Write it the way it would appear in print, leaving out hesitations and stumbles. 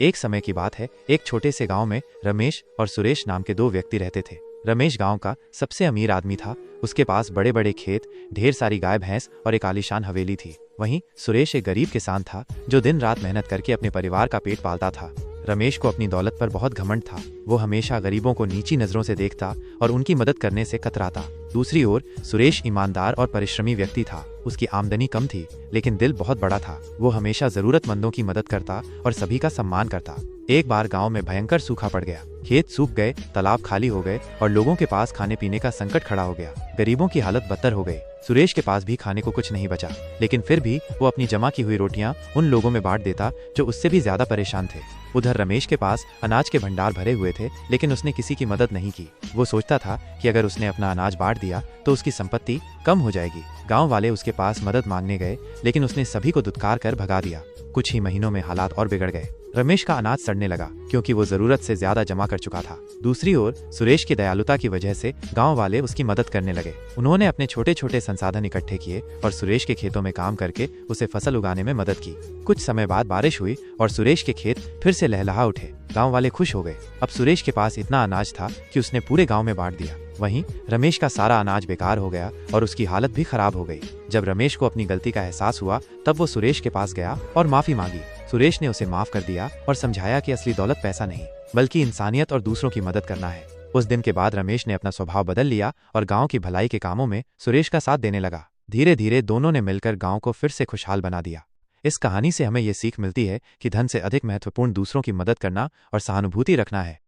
एक समय की बात है, एक छोटे से गांव में रमेश और सुरेश नाम के दो व्यक्ति रहते थे। रमेश गांव का सबसे अमीर आदमी था। उसके पास बड़े बड़े खेत, ढेर सारी गाय भैंस और एक आलीशान हवेली थी। वहीं सुरेश एक गरीब किसान था जो दिन रात मेहनत करके अपने परिवार का पेट पालता था। रमेश को अपनी दौलत पर बहुत घमंड था। वो हमेशा गरीबों को नीची नजरों से देखता और उनकी मदद करने से कतराता। दूसरी ओर सुरेश ईमानदार और परिश्रमी व्यक्ति था। उसकी आमदनी कम थी लेकिन दिल बहुत बड़ा था। वो हमेशा जरूरतमंदों की मदद करता और सभी का सम्मान करता। एक बार गांव में भयंकर सूखा पड़ गया। खेत सूख गए, तालाब खाली हो गए और लोगों के पास खाने पीने का संकट खड़ा हो गया। गरीबों की हालत बदतर हो गई। सुरेश के पास भी खाने को कुछ नहीं बचा, लेकिन फिर भी वो अपनी जमा की हुई रोटियां उन लोगों में बांट देता जो उससे भी ज्यादा परेशान थे। उधर रमेश के पास अनाज के भंडार भरे हुए थे, लेकिन उसने किसी की मदद नहीं की। वो सोचता था कि अगर उसने अपना अनाज बांट दिया तो उसकी संपत्ति कम हो जाएगी। गांव वाले उसके पास मदद मांगने गए, लेकिन उसने सभी को दुत्कार कर भगा दिया। कुछ ही महीनों में हालात और बिगड़ गए। रमेश का अनाज सड़ने लगा क्योंकि वो जरूरत से ज्यादा जमा कर चुका था। दूसरी ओर सुरेश की दयालुता की वजह से गांव वाले उसकी मदद करने लगे। उन्होंने अपने छोटे छोटे संसाधन इकट्ठे किए और सुरेश के खेतों में काम करके उसे फसल उगाने में मदद की। कुछ समय बाद बारिश हुई और सुरेश के खेत फिर से लहलहा उठे। गांव वाले खुश हो गए। अब सुरेश के पास इतना अनाज था कि उसने पूरे गांव में बांट दिया। वहीं रमेश का सारा अनाज बेकार हो गया और उसकी हालत भी खराब हो गई। जब रमेश को अपनी गलती का एहसास हुआ तब वो सुरेश के पास गया और माफी मांगी। सुरेश ने उसे माफ कर दिया और समझाया कि असली दौलत पैसा नहीं बल्कि इंसानियत और दूसरों की मदद करना है। उस दिन के बाद रमेश ने अपना स्वभाव बदल लिया और गांव की भलाई के कामों में सुरेश का साथ देने लगा। धीरे धीरे दोनों ने मिलकर गांव को फिर से खुशहाल बना दिया। इस कहानी से हमें ये सीख मिलती है कि धन से अधिक महत्वपूर्ण दूसरों की मदद करना और सहानुभूति रखना है।